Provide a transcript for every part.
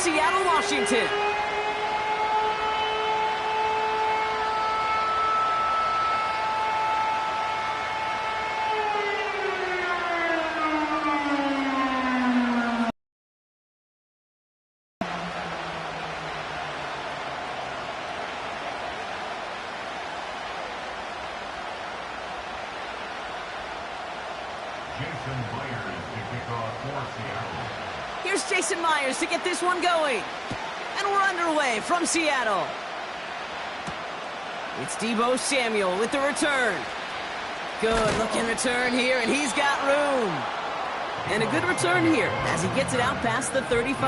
Seattle, Washington. Here's Jason Myers to get this one going. And we're underway from Seattle. It's Deebo Samuel with the return. Good looking return here, and he's got room. And a good return here as he gets it out past the 35.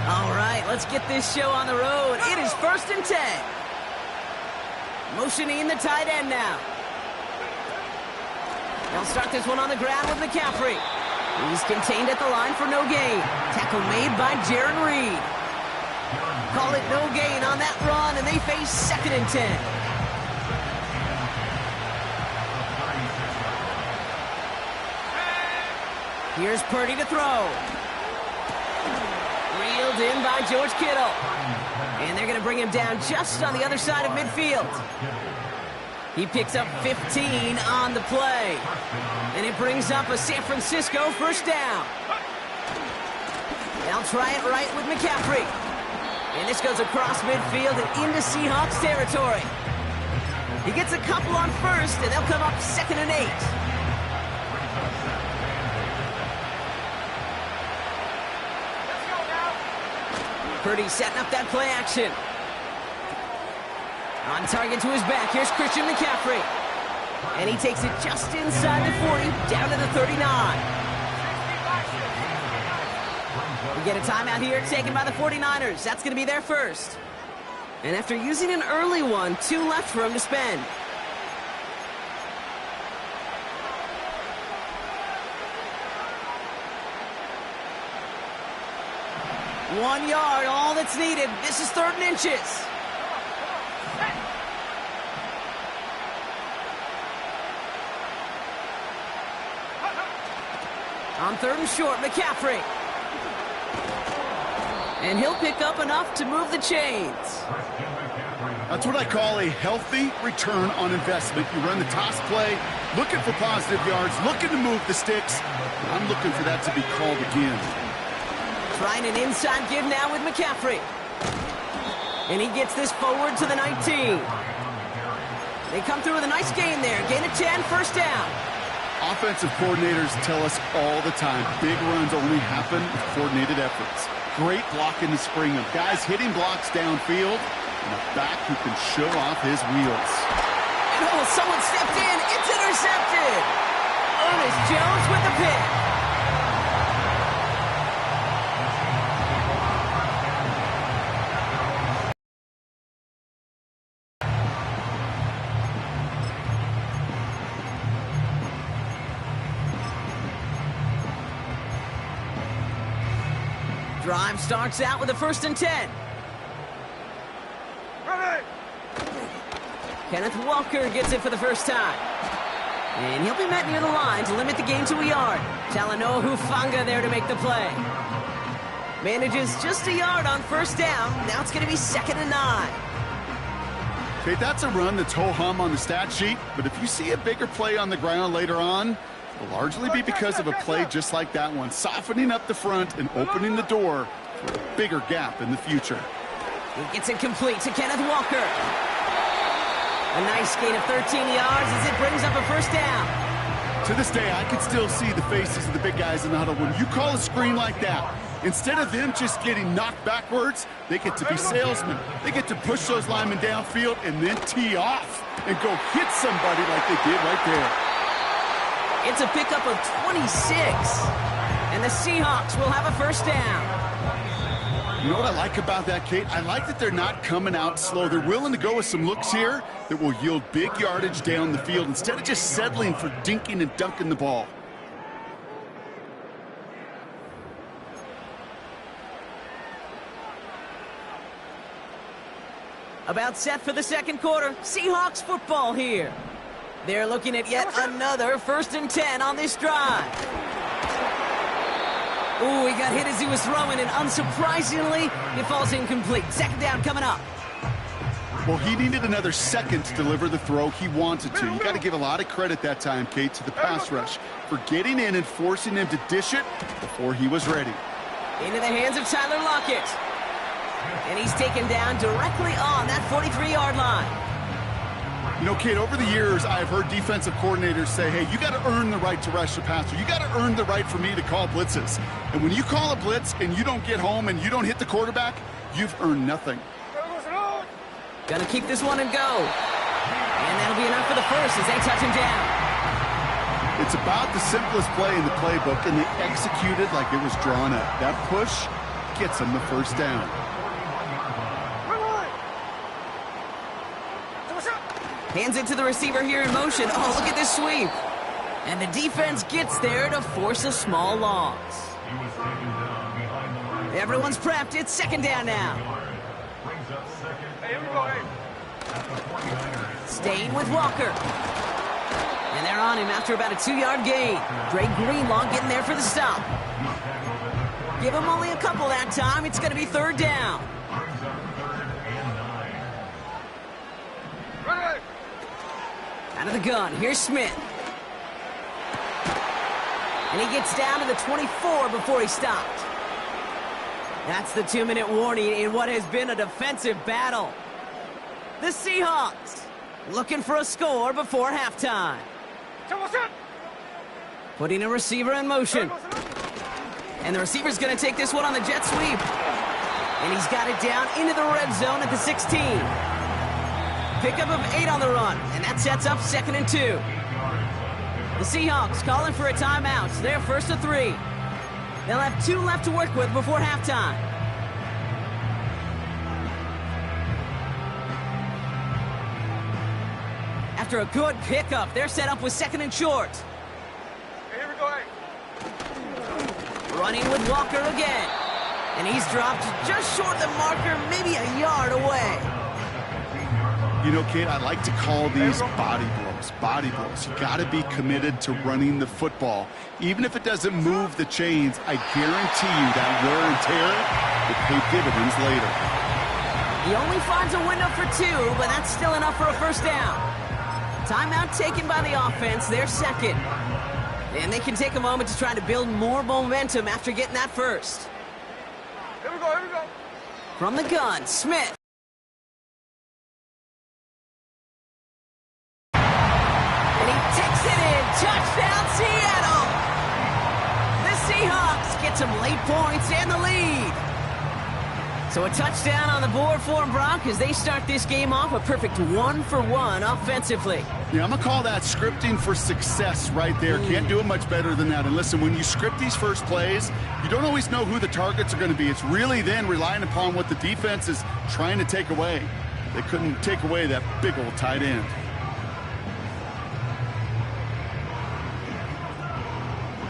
All right, let's get this show on the road. It is 1st and 10. Motioning the tight end now. They'll start this one on the ground with McCaffrey. He's contained at the line for no gain. Tackle made by Jaron Reed. Call it no gain on that run, and they face 2nd and 10. Here's Purdy to throw. Reeled in by George Kittle. And they're going to bring him down just on the other side of midfield. He picks up 15 on the play. And it brings up a San Francisco 1st down. They'll try it right with McCaffrey. And this goes across midfield and into Seahawks territory. He gets a couple on 1st, and they'll come up 2nd and 8. Purdy setting up that play action. On target to his back, here's Christian McCaffrey. And he takes it just inside the 40, down to the 39. We get a timeout here taken by the 49ers. That's going to be their first. And after using an early one, 2 left for him to spend. One yard, all that's needed. This is 3rd and inches. On 3rd and short, McCaffrey. And he'll pick up enough to move the chains. That's what I call a healthy return on investment. You run the toss play, looking for positive yards, looking to move the sticks. I'm looking for that to be called again. Trying an inside give now with McCaffrey. And he gets this forward to the 19. They come through with a nice gain there. Gain of 10, 1st down. Offensive coordinators tell us all the time, big runs only happen with coordinated efforts. Great block in the spring of guys hitting blocks downfield, and a back who can show off his wheels. And oh, someone stepped in. It's intercepted. Ernest Jones with the pick. Drive starts out with a 1st and 10. Ready. Kenneth Walker gets it for the first time. And he'll be met near the line to limit the gain to a yard. Talanoa Hufanga there to make the play. Manages just a yard on 1st down. Now it's going to be 2nd and 9. Okay, that's a run that's ho-hum on the stat sheet, but if you see a bigger play on the ground later on, will largely be because of a play just like that one, softening up the front and opening the door for a bigger gap in the future. He gets it complete to Kenneth Walker. A nice gain of 13 yards as it brings up a 1st down. To this day, I can still see the faces of the big guys in the huddle. When you call a screen like that, instead of them just getting knocked backwards, they get to be salesmen. They get to push those linemen downfield and then tee off and go hit somebody like they did right there. It's a pickup of 26, and the Seahawks will have a 1st down. You know what I like about that, Kate? I like that they're not coming out slow. They're willing to go with some looks here that will yield big yardage down the field instead of just settling for dinking and dunking the ball. About set for the second quarter. Seahawks football here. They're looking at yet another 1st and 10 on this drive. Ooh, he got hit as he was throwing, and unsurprisingly, it falls incomplete. Second down coming up. Well, he needed another second to deliver the throw he wanted to. You got to give a lot of credit that time, Kate, to the pass rush for getting in and forcing him to dish it before he was ready. Into the hands of Tyler Lockett. And he's taken down directly on that 43-yard line. You know, Kate, over the years, I've heard defensive coordinators say, hey, you got to earn the right to rush the passer. You got to earn the right for me to call blitzes. And when you call a blitz and you don't get home and you don't hit the quarterback, you've earned nothing. Gonna keep this one and go. And that'll be enough for the first as they touch him down. It's about the simplest play in the playbook, and they execute it like it was drawn up. That push gets them the first down. Hands it to the receiver here in motion. Oh, look at this sweep. And the defense gets there to force a small loss. Everyone's prepped. It's second down now. Staying with Walker. And they're on him after about a 2-yard gain. Dre Greenlaw getting there for the stop. Give him only a couple that time. It's going to be third down. Out of the gun, here's Smith. And he gets down to the 24 before he stopped. That's the 2-minute warning in what has been a defensive battle. The Seahawks looking for a score before halftime. Putting a receiver in motion. And the receiver's going to take this one on the jet sweep. And he's got it down into the red zone at the 16. Pickup of 8 on the run, and that sets up 2nd and 2. The Seahawks calling for a timeout. They're 1st and 3. They'll have 2 left to work with before halftime. After a good pickup, they're set up with 2nd and short. Hey, here we go. Running with Walker again. And he's dropped just short of the marker, maybe a yard away. You know, Kate, I like to call these body blows. Body blows. You got to be committed to running the football. Even if it doesn't move the chains, I guarantee you that wear and tear will pay dividends later. He only finds a window for 2, but that's still enough for a first down. Timeout taken by the offense, their second. And they can take a moment to try to build more momentum after getting that first. Here we go, here we go. From the gun, Smith. And he takes it in. Touchdown, Seattle. The Seahawks get some late points and the lead. So a touchdown on the board for them, Brock, as they start this game off a perfect 1-for-1 offensively. Yeah, I'm going to call that scripting for success right there. Can't do it much better than that. And listen, when you script these first plays, you don't always know who the targets are going to be. It's really then relying upon what the defense is trying to take away. They couldn't take away that big old tight end.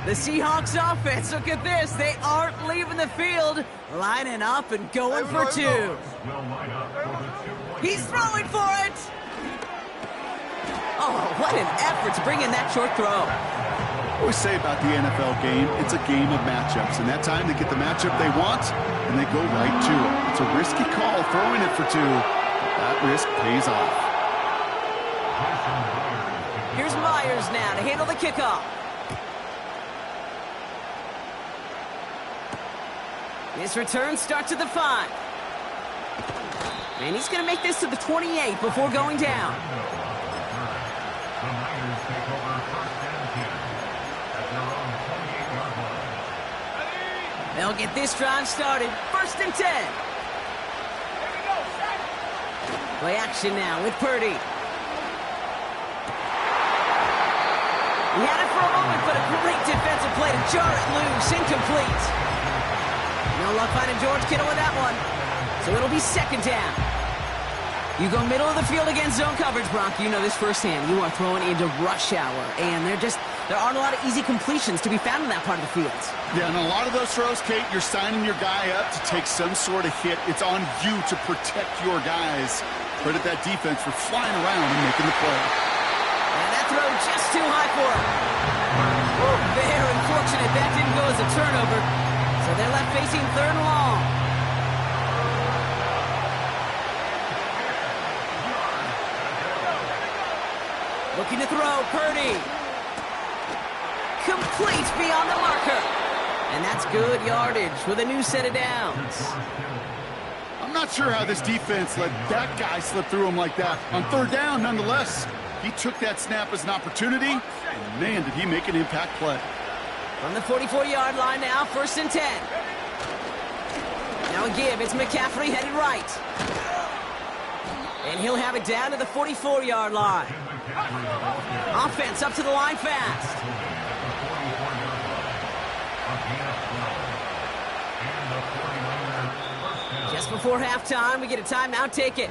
The Seahawks offense, look at this. They aren't leaving the field, lining up and going for 2. He's throwing for it. Oh, what an effort to bring in that short throw. I always say about the NFL game, it's a game of matchups. And that time they get the matchup they want, and they go right to it. It's a risky call throwing it for 2. That risk pays off. Here's Myers now to handle the kickoff. This return starts at the 5. And he's going to make this to the 28 before going down. They'll get this drive started. 1st and 10. Play action now with Purdy. He had it for a moment, but a great defensive play to jar it loose. Incomplete. No luck finding George Kittle with that one. So it'll be 2nd down. You go middle of the field against zone coverage, Brock. You know this firsthand. You are throwing into rush hour. And there aren't a lot of easy completions to be found in that part of the field. Yeah, and a lot of those throws, Kate, you're signing your guy up to take some sort of hit. It's on you to protect your guys. Credit that defense for flying around and making the play. And that throw just too high for him. Very unfortunate that didn't go as a turnover. So they're left facing 3rd and long. Looking to throw, Purdy. Complete beyond the marker. And that's good yardage with a new set of downs. I'm not sure how this defense let that guy slip through him like that. On 3rd down, nonetheless, he took that snap as an opportunity, and man, did he make an impact play. From the 44-yard line now, 1st and 10. Now a give, it's McCaffrey headed right. And he'll have it down to the 44-yard line. Offense up to the line fast. Just before halftime, we get a timeout, take it.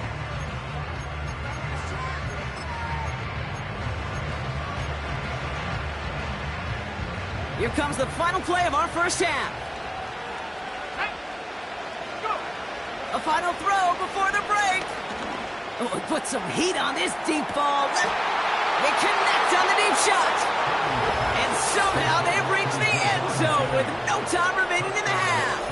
Here comes the final play of our first half. A final throw before the break. Oh, he put some heat on this deep ball. They connect on the deep shot. And somehow they've reached the end zone with no time remaining in the half.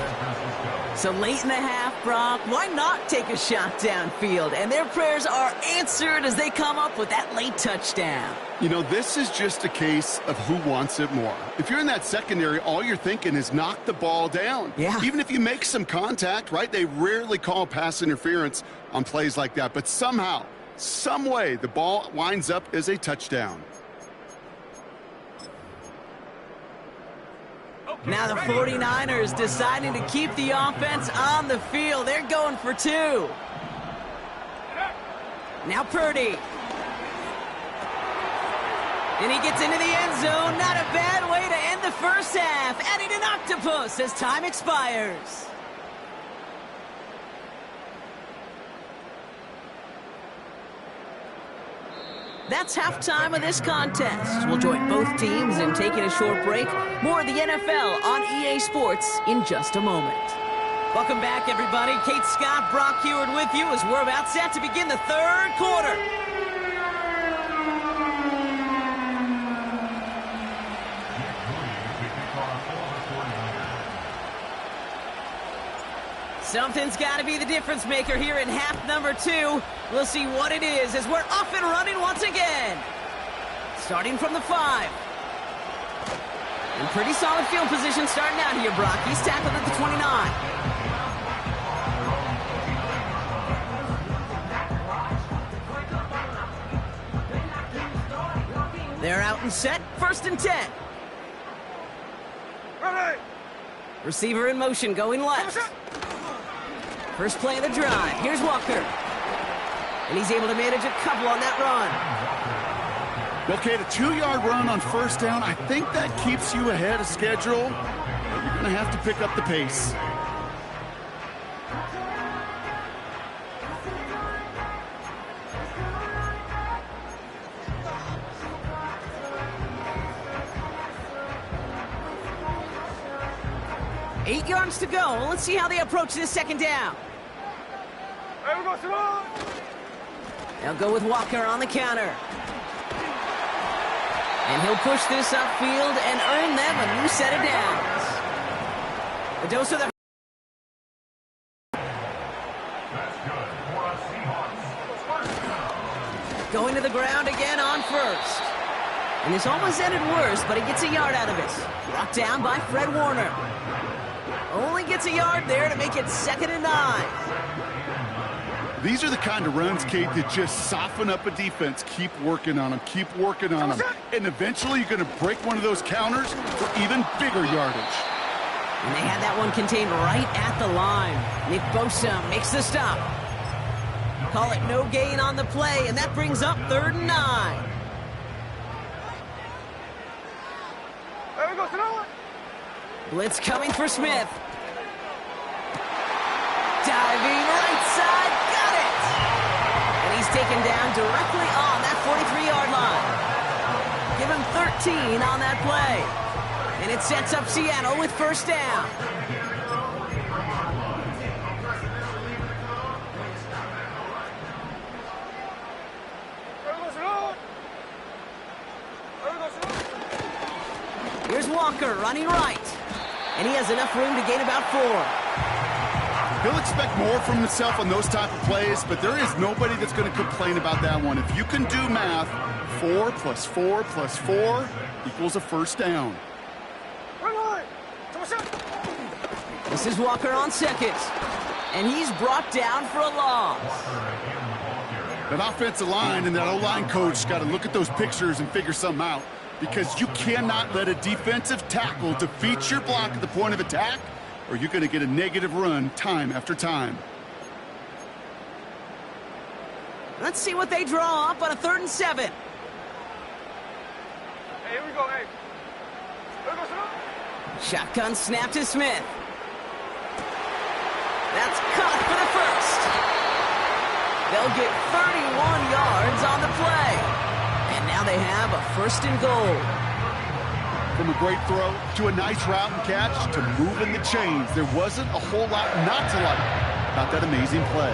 So late in the half, Brock, why not take a shot downfield? And their prayers are answered as they come up with that late touchdown. You know, this is just a case of who wants it more. If you're in that secondary, all you're thinking is knock the ball down. Yeah. Even if you make some contact, right? They rarely call pass interference on plays like that. But somehow, some way, the ball winds up as a touchdown. Now the 49ers deciding to keep the offense on the field. They're going for 2. Now Purdy. And he gets into the end zone. Not a bad way to end the first half. Adding an octopus as time expires. That's halftime of this contest. We'll join both teams in taking a short break. More of the NFL on EA Sports in just a moment. Welcome back, everybody. Kate Scott, Brock Heward with you as we're about set to begin the 3rd quarter. Something's got to be the difference maker here in half number 2. We'll see what it is as we're off and running once again. Starting from the 5. In pretty solid field position starting out here, Brock. He's tackled at the 29. They're out and set. 1st and 10. Ready. Receiver in motion going left. First play of the drive. Here's Walker. And he's able to manage a couple on that run. Okay, the 2-yard run on 1st down, I think that keeps you ahead of schedule. But you're going to have to pick up the pace. Eight yards to go. Let's see how they approach this 2nd down. There we go, Simone. They'll go with Walker on the counter. And he'll push this upfield and earn them a new set of downs. A dose of the... Going to the ground again on 1st. And this almost ended worse, but he gets a yard out of it. Brought down by Fred Warner. Only gets a yard there to make it 2nd and 9. These are the kind of runs, Kate, that just soften up a defense. Keep working on them. Keep working on them. And eventually you're going to break one of those counters for even bigger yardage. And they had that one contained right at the line. Nick Bosa makes the stop. Call it no gain on the play, and that brings up 3rd and 9. There we go, Simone. Blitz coming for Smith. Diving right side, got it! And he's taken down directly on that 43-yard line. Give him 13 on that play. And it sets up Seattle with 1st down. Here's Walker running right. And he has enough room to gain about 4. He'll expect more from himself on those type of plays, but there is nobody that's going to complain about that one. If you can do math, 4 plus 4 plus 4 equals a first down. This is Walker on second. And he's brought down for a loss. That offensive line and that O-line coach got to look at those pictures and figure something out, because you cannot let a defensive tackle defeat your block at the point of attack, or you're going to get a negative run time after time. Let's see what they draw up on a 3rd and 7. Hey, here we go, hey. Here goes another. Shotgun snap to Smith. That's caught for the first. They'll get 31 yards on the play. And now they have a 1st and goal. From a great throw to a nice route and catch to moving the chains, there wasn't a whole lot not to like about that amazing play.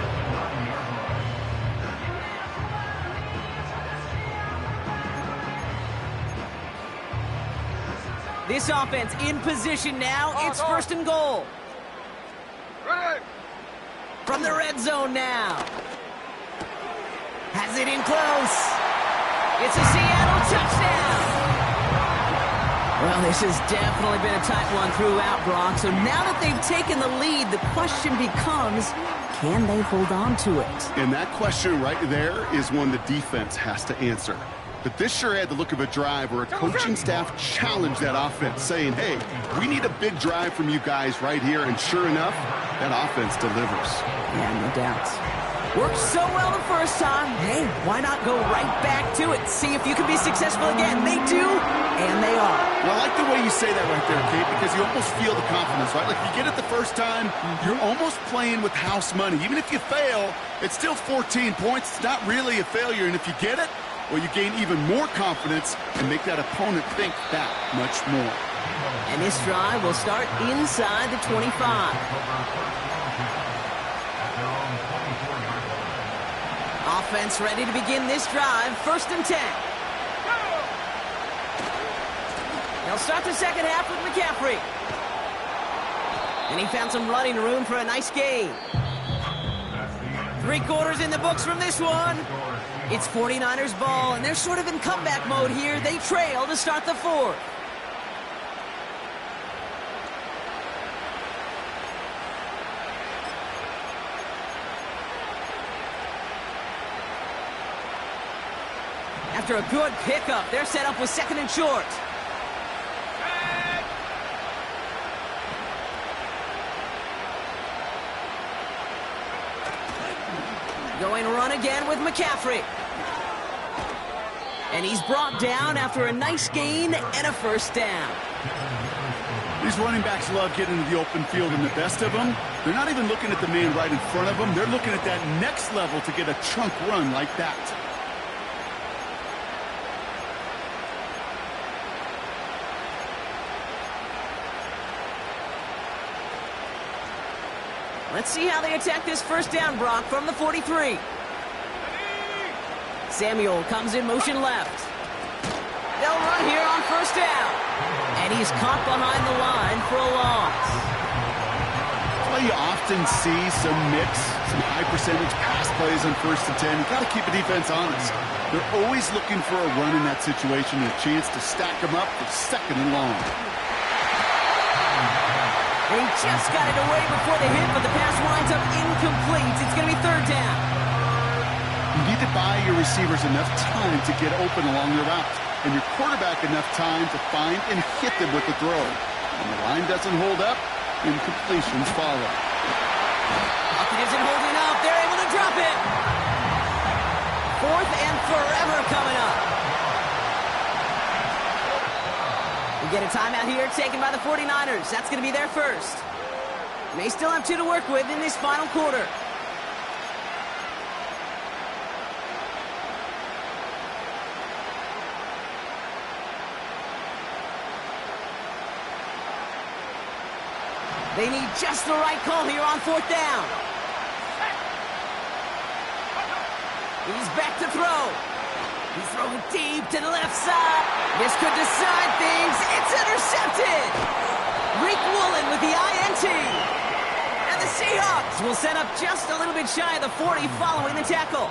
This offense in position now. It's 1st and goal. Ready. From the red zone now. Has it in close. It's a Seattle touchdown. Well, this has definitely been a tight one throughout, Brock. So now that they've taken the lead, the question becomes, can they hold on to it? And that question right there is one the defense has to answer. But this sure had the look of a drive where a coaching staff challenged that offense, saying, hey, we need a big drive from you guys right here. And sure enough, that offense delivers. Yeah, no doubt. Worked so well the first time. Hey, why not go right back to it? See if you can be successful again. They do, and they are. Well, I like the way you say that right there, Kate, because you almost feel the confidence, right? Like, you get it the first time, you're almost playing with house money. Even if you fail, it's still 14 points. It's not really a failure. And if you get it, well, you gain even more confidence and make that opponent think that much more. And this drive will start inside the 25. Offense ready to begin this drive. 1st and 10. They'll start the second half with McCaffrey. And he found some running room for a nice gain. 3 quarters in the books from this one. It's 49ers ball, and they're sort of in comeback mode here. They trail to start the 4th. After a good pickup, they're set up with 2nd and short. Going run again with McCaffrey. And he's brought down after a nice gain and a 1st down. These running backs love getting into the open field, and the best of them, they're not even looking at the man right in front of them. They're looking at that next level to get a chunk run like that. Let's see how they attack this 1st down, Brock, from the 43. Samuel comes in motion left. They'll run here on 1st down. And he's caught behind the line for a loss. That's why you often see some mix, some high percentage pass plays on 1st and 10. You got to keep the defense honest. They're always looking for a run in that situation and a chance to stack them up for 2nd and long. They just got it away before the hit, but the pass winds up incomplete. It's going to be 3rd down. You need to buy your receivers enough time to get open along their route, and your quarterback enough time to find and hit them with the throw. When the line doesn't hold up, incompletions follow. Pocket isn't holding up. They're able to drop it. 4th and forever coming up. We get a timeout here taken by the 49ers. That's going to be their 1st. They still have 2 to work with in this final quarter. They need just the right call here on 4th down. He's back to throw. He's throwing deep to the left side. This could decide things. It's intercepted. Reek Woolen with the INT. And the Seahawks will set up just a little bit shy of the 40 following the tackle.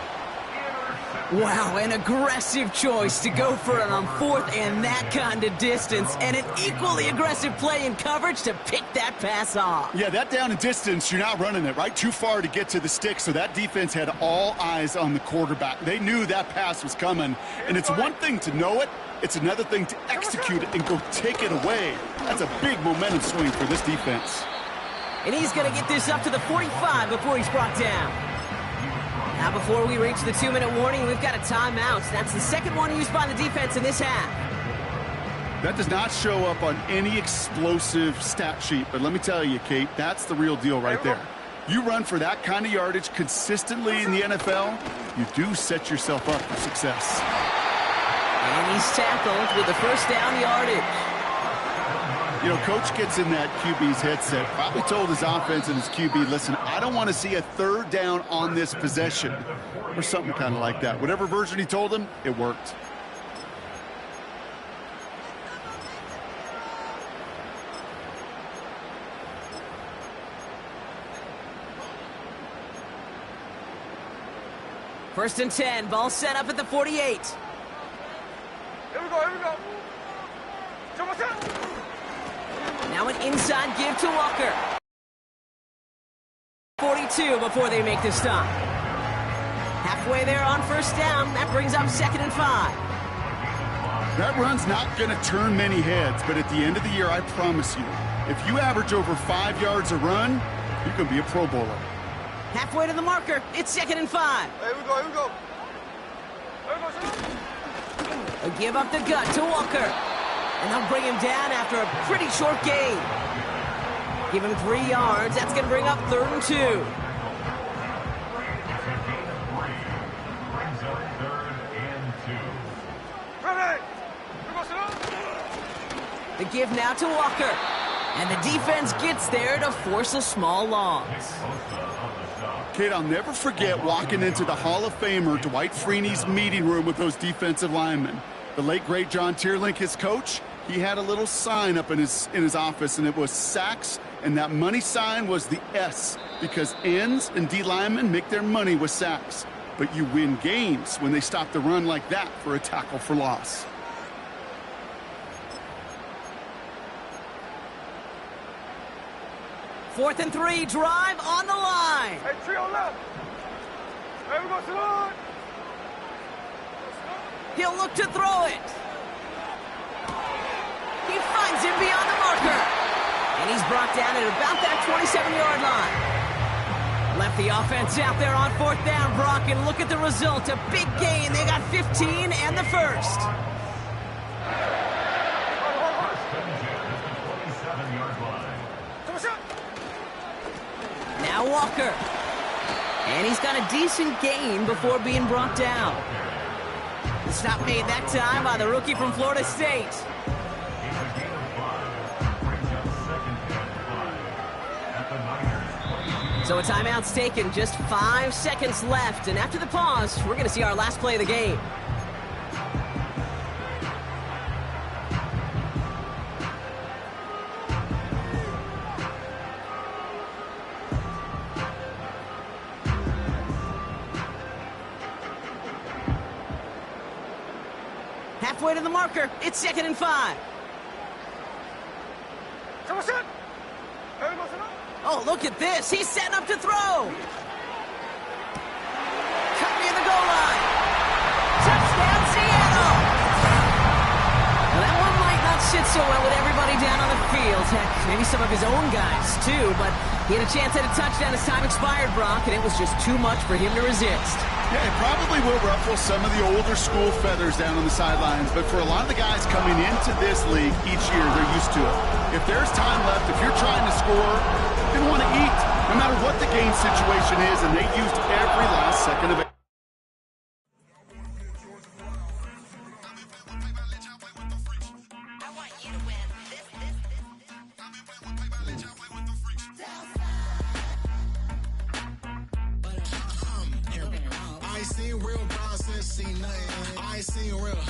Wow, an aggressive choice to go for it on 4th and that kind of distance, and an equally aggressive play in coverage to pick that pass off. Yeah, that down and distance, you're not running it, right? Too far to get to the stick, so that defense had all eyes on the quarterback. They knew that pass was coming, and it's one thing to know it, it's another thing to execute it and go take it away. That's a big momentum swing for this defense. And he's going to get this up to the 45 before he's brought down. Now, before we reach the 2-minute warning, we've got a timeout. That's the second one used by the defense in this half. That does not show up on any explosive stat sheet, but let me tell you, Kate, that's the real deal right there. You run for that kind of yardage consistently in the NFL, you do set yourself up for success. And he's tackled with the first down yardage. You know, Coach gets in that QB's headset, probably told his offense and his QB, listen, I don't want to see a 3rd down on this possession, or something kind of like that. Whatever version he told him, it worked. First and 10, ball set up at the 48. Here we go, here we go. Now an inside give to Walker. 42 before they make the stop. Halfway there on first down. That brings up 2nd and 5. That run's not going to turn many heads, but at the end of the year, I promise you, if you average over 5 yards a run, you're going to be a Pro Bowler. Halfway to the marker. It's 2nd and 5. Here we go, here we go. Here we go, A give up the gut to Walker. And they'll bring him down after a pretty short gain. Give him 3 yards. That's going to bring up 3rd and 2. Ready. The give now to Walker. And the defense gets there to force a small loss. Kate, I'll never forget walking into the Hall of Famer Dwight Freeney's meeting room with those defensive linemen. The late, great John Tierlink, his coach, he had a little sign up in his office, and it was sacks, and that money sign was the S, because ends and D linemen make their money with sacks. But you win games when they stop the run like that for a tackle for loss. Fourth and 3, drive on the line. Hey, trio left. Here we go, salute. He'll look to throw it. He finds him beyond the marker. And he's brought down at about that 27-yard line. Left the offense out there on 4th down, Brock, and look at the result. A big gain. They got 15 and the first. Now Walker. And he's got a decent gain before being brought down. The stop made that time by the rookie from Florida State. So a timeout's taken, just 5 seconds left, and after the pause, we're going to see our last play of the game. Halfway to the marker, it's 2nd and 5. Oh, look at this. He's setting up to throw. Cut near the goal line. Touchdown, Seattle. Now, that one might not sit so well with everybody down on the field. Heck, maybe some of his own guys, too. But he had a chance at a touchdown as time expired, Brock, and it was just too much for him to resist. Yeah, it probably will ruffle some of the older school feathers down on the sidelines, but for a lot of the guys coming into this league each year, they're used to it. If there's time left, if you're trying to score, they want to eat, no matter what the game situation is, and they used every last second of it. Seen real bosses, seen nothing. I ain't seen real.